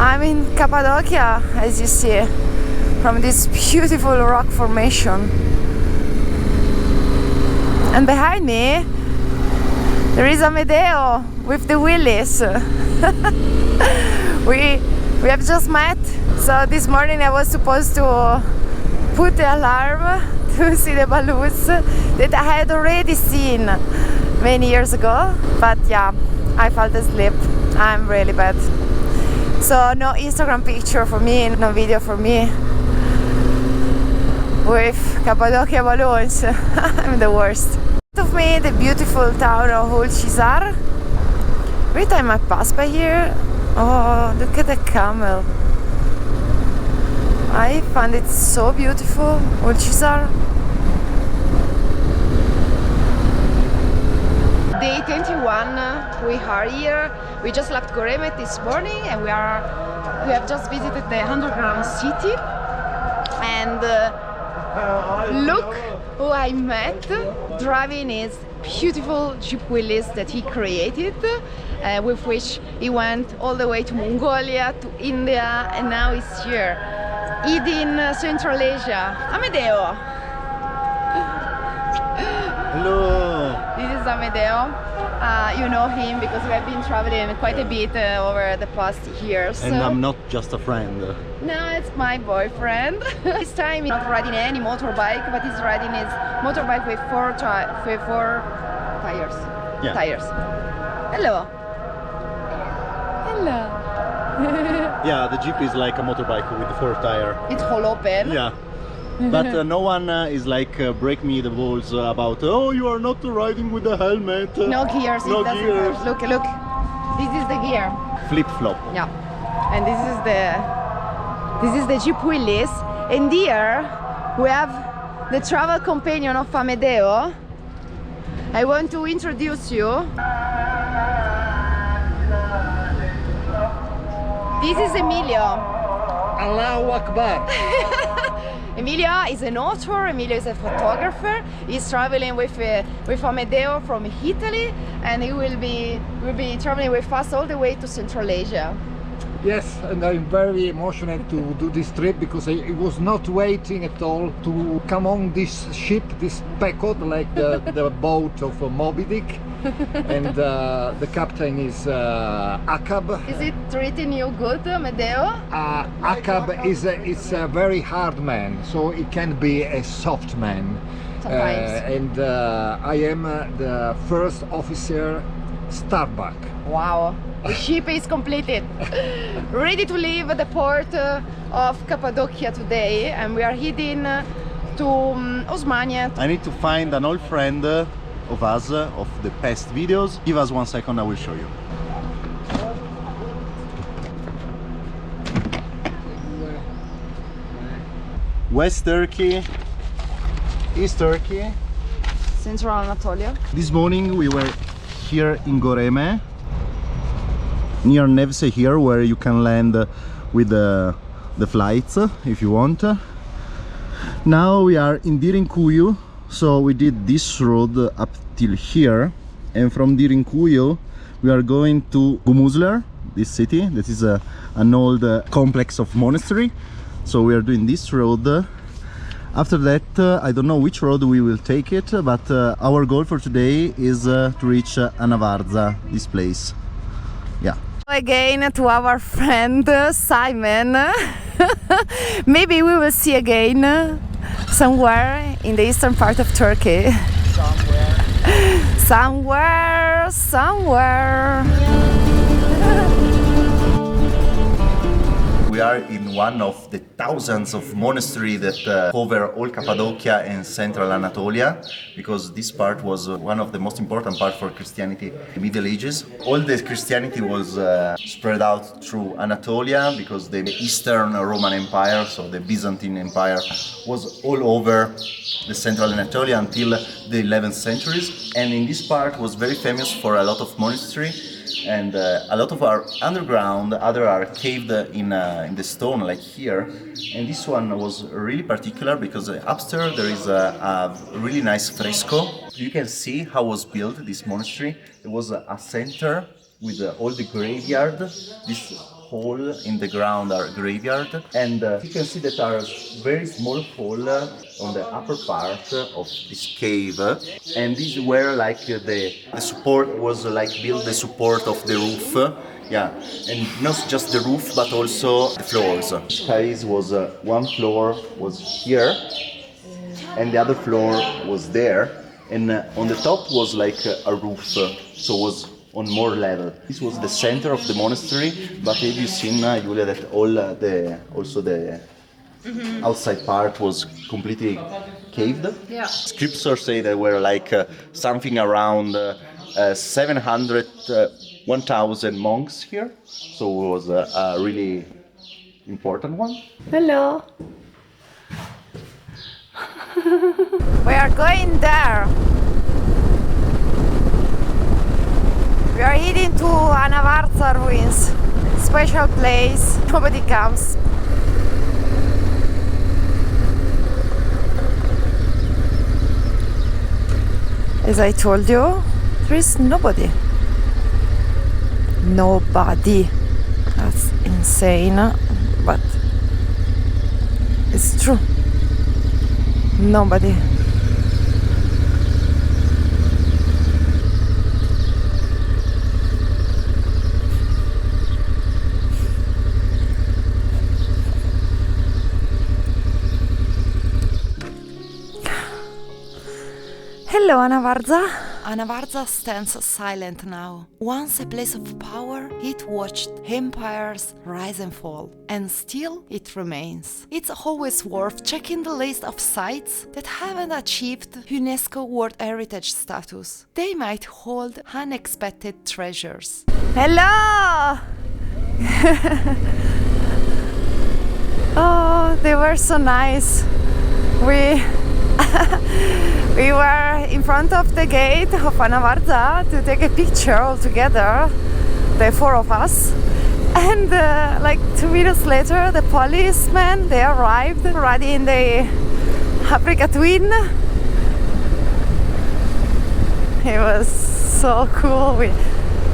I'm in Cappadocia, as you see, from this beautiful rock formation. And behind me there is Amedeo with the Willys. we have just met, so this morning I was supposed to put the alarm to see the balloons that I had already seen many years ago, but yeah, I fell asleep. I'm really bad. So no Instagram picture for me, no video for me with Cappadocia balloons. I'm the worst. Of me, the beautiful town of Hulcisar. Every time I pass by here, oh, look at the camel. I find it so beautiful, Hulcisar. Day 21, we are here. We just left Göreme this morning, and we have just visited the underground city. And look who I met driving his beautiful Jeep Willys that he created, with which he went all the way to Mongolia, to India, and now he's here, eating Central Asia. Amedeo! Hello! This is Amedeo. You know him because we have been traveling quite a bit over the past years. And I'm not just a friend. No, it's my boyfriend. This time he's not riding any motorbike, but he's riding his motorbike with four tires. Yeah. Tires. Hello. Hello. Yeah, the Jeep is like a motorbike with a 4-tire. It's all open. Yeah. But no one is like break me the balls about, oh, you are not riding with a helmet. No gears. No it doesn't gears. have. Look. This is the gear. Flip-flop. Yeah. And this is the Jeep Willys. And here we have the travel companion of Amedeo. I want to introduce you. This is Emilio. Allahu Akbar. Emilio is an author, Emilio is a photographer. He's traveling with Amedeo from Italy, and he will be traveling with us all the way to Central Asia. Yes, and I'm very emotional to do this trip because I was not waiting at all to come on this ship, this Pecot, like the boat of Moby Dick. And the captain is Akab. Is it treating you good, Amedeo? Akab is a very hard man, so it can be a soft man. And I am the first officer Starbuck. Wow, the ship is completed. Ready to leave the port of Cappadocia today, and we are heading to Osmaniye. I need to find an old friend of us, of the past videos. Give us 1 second, I will show you. West Turkey, East Turkey, Central Anatolia. This morning we were here in Göreme, near Nevse here, where you can land with the flights if you want. Now we are in Derinkuyu, so we did this road up till here, and from Derinkuyu we are going to Gümüşler, this city that is an old complex of monastery. So we are doing this road. After that, I don't know which road we will take it, but our goal for today is to reach Anavarza, this place. Yeah. Again to our friend Simon. Maybe we will see again somewhere in the eastern part of Turkey. Somewhere. We are in one of the thousands of monasteries that cover all Cappadocia and central Anatolia, because this part was one of the most important parts for Christianity in the Middle Ages. All the Christianity was spread out through Anatolia, because the Eastern Roman Empire, so the Byzantine Empire, was all over the central Anatolia until the 11th centuries. And in this part was very famous for a lot of monasteries. And a lot of our underground, other are caved in the stone, like here. And this one was really particular because upstairs there is a really nice fresco. You can see how was built this monastery. It was a center with all the graveyard. This hole in the ground are graveyard, and you can see that are very small hole on the upper part of this cave, and these were like the support was like build the support of the roof. Yeah, and not just the roof, but also the floors. This was one floor was here, and the other floor was there, and on the top was like a roof, so was on more level. This was the center of the monastery, but have you seen, Julia, that all the outside part was completely caved? Yeah. Scriptures say there were like something around 700, 1,000 monks here, so it was a really important one. Hello. We are going there. We are heading to Anavarza ruins. Special place. Nobody comes. As I told you, there is nobody. Nobody. That's insane, but it's true. Nobody. Hello, Anavarza. Anavarza stands silent now. Once a place of power, it watched empires rise and fall, and still it remains. It's always worth checking the list of sites that haven't achieved UNESCO World Heritage status. They might hold unexpected treasures. Hello! Oh, they were so nice. We were in front of the gate of Anavarza to take a picture all together, the four of us. And like 2 minutes later, the policemen, they arrived already in the Africa Twin. It was so cool. We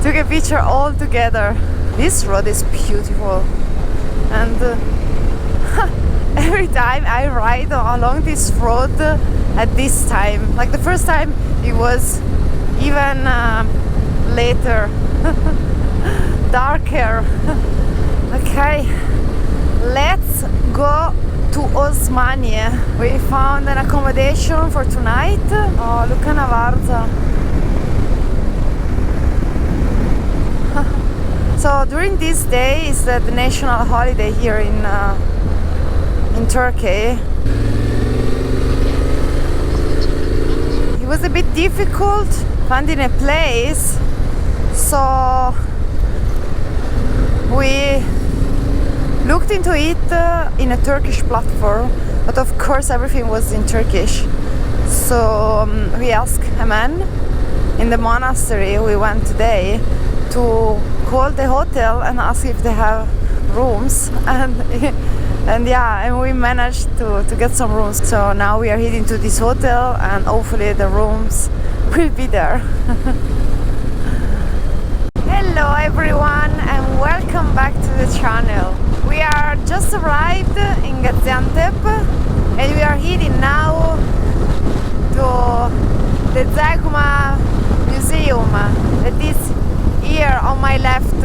took a picture all together. This road is beautiful. And every time I ride along this road at this time, like the first time it was even later, darker. Okay, let's go to Osmaniye. We found an accommodation for tonight. Oh, look at Anavarza. So during this day is the national holiday here in Turkey. It was a bit difficult finding a place, so we looked into it in a Turkish platform, but of course everything was in Turkish. So we asked a man in the monastery we went today to call the hotel and ask if they have rooms, and yeah, and we managed to get some rooms. So now we are heading to this hotel and hopefully the rooms will be there. Hello everyone and welcome back to the channel. We are just arrived in Gaziantep and we are heading now to the Zeugma museum that is here on my left.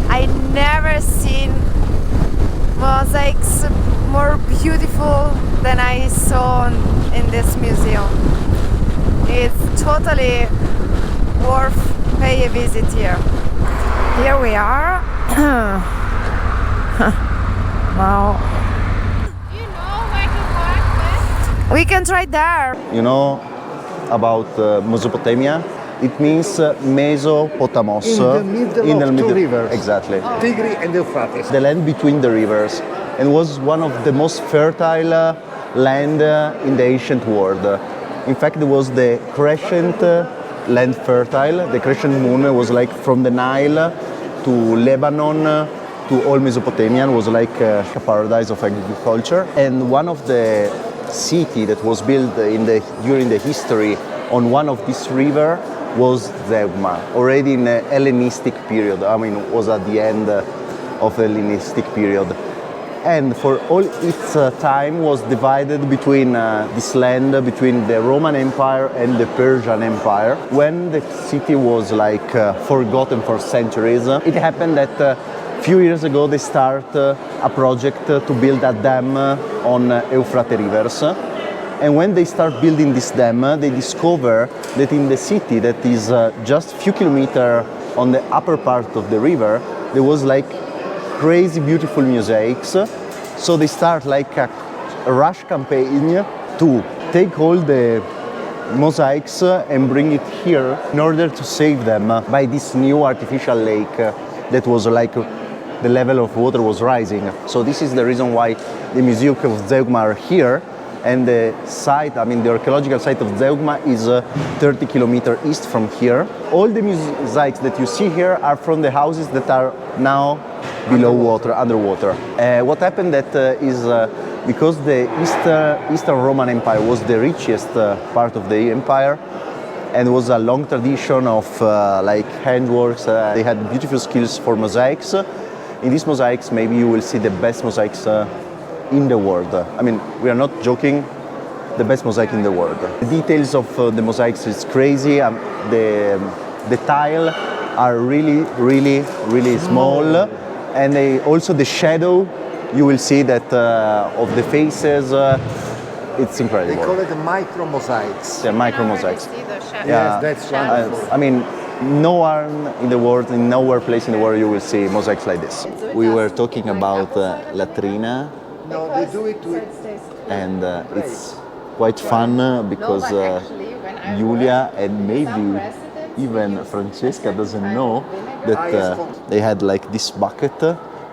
I never seen mosaics more beautiful than I saw in this museum. It's totally worth pay a visit here. Here we are. Wow. You know where to park this? We can try there. You know about Mesopotamia? It means Mesopotamos. In the middle of two rivers. Exactly. Tigris and Euphrates. The land between the rivers, and was one of the most fertile land in the ancient world. In fact, it was the crescent land fertile. The crescent moon was like from the Nile to Lebanon to all Mesopotamia. Was like a paradise of agriculture. And one of the city that was built during the history on one of this river was Zeugma, already in the Hellenistic period. I mean, it was at the end of the Hellenistic period. And for all its time was divided between this land, between the Roman Empire and the Persian Empire. When the city was like forgotten for centuries, it happened that a few years ago they started a project to build a dam on Euphrates rivers. And when they start building this dam, they discover that in the city that is just a few kilometers on the upper part of the river, there was like crazy beautiful mosaics. So they start like a rush campaign to take all the mosaics and bring it here in order to save them by this new artificial lake that was like the level of water was rising. So this is the reason why the Museum of Zeugma are here. And the site, I mean the archaeological site of Zeugma is 30 kilometers east from here. All the mosaics that you see here are from the houses that are now below water, underwater. What happened that is because the Eastern Roman Empire was the richest part of the empire, and was a long tradition of like handworks. They had beautiful skills for mosaics. In these mosaics, maybe you will see the best mosaics in the world. I mean, we are not joking, the best mosaic in the world. The details of the mosaics is crazy. The tile are really small, and also the shadow, you will see that of the faces, it's incredible. They call it the micro mosaics. Yeah, micro mosaics. Yes, that's wonderful. I mean, nowhere in the world, in nowhere place in the world you will see mosaics like this. We were talking about latrina. No, they do it with... And it's quite fun because Julia and maybe even Francesca doesn't know that they had like this bucket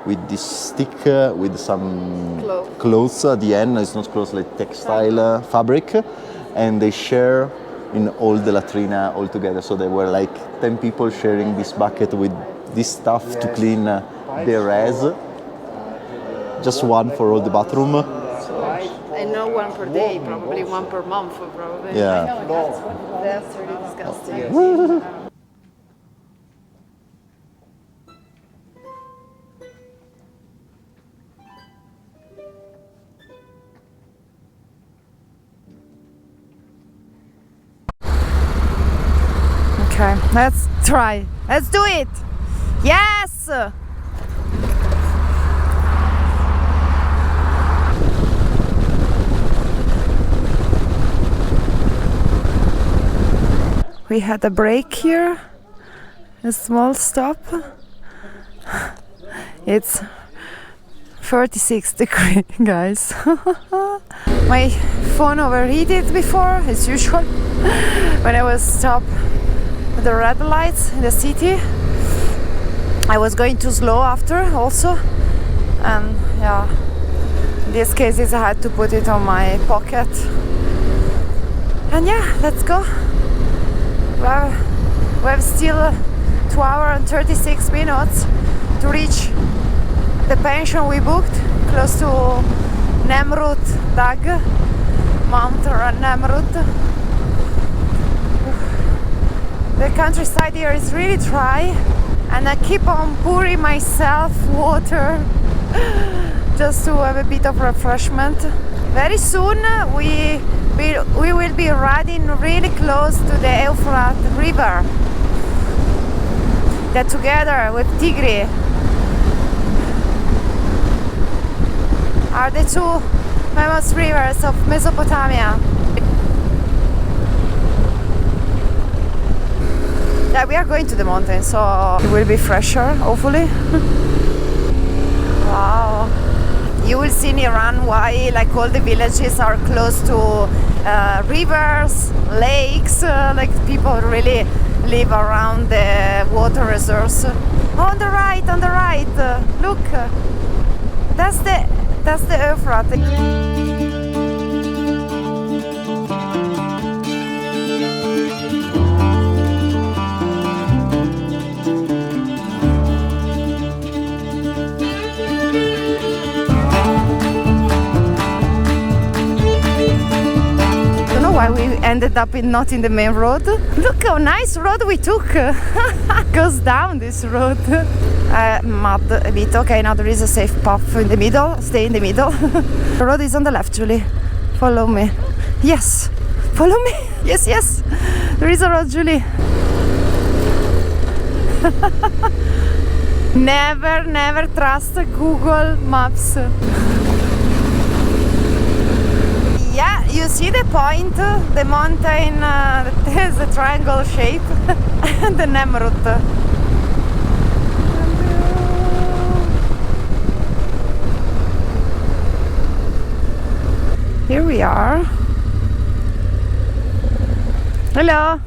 with this stick with some clothes at the end. It's not clothes, like textile fabric, and they share in all the latrina all together. So there were like 10 people sharing this bucket with this stuff to clean their ass. Just one for all the bathroom. And no one per day, probably one per month, probably. Yeah. I know, that's really disgusting. Okay, let's try. Let's do it. Yes! We had a break here, a small stop. It's 36 degrees, guys. My phone overheated before, as usual, when I was stopped at the red lights in the city. I was going too slow after also, and yeah, in these cases I had to put it on my pocket. And yeah, let's go. We have still 2 hours and 36 minutes to reach the pension we booked close to Nemrut Dag, Mount Nemrut. The countryside here is really dry, and I keep on pouring myself water just to have a bit of refreshment. Very soon we will be riding really close to the Euphrates river that together with Tigris are the two famous rivers of Mesopotamia. Yeah, we are going to the mountain, so it will be fresher, hopefully. Wow. You will see in Iran why like all the villages are close to rivers, lakes, like people really live around the water resource. On the right, look, that's the Euphrates. why we ended up not in the main road. Look how nice road we took. Goes down this road. Mud a bit. Okay, now there is a safe path in the middle. Stay in the middle. The road is on the left, Julie. Follow me. Yes. Follow me. Yes, yes. There is a road, Julie. Never trust Google Maps. Yeah, you see the point, the mountain that has a triangle shape, and the Nemrut. Here we are. Hello.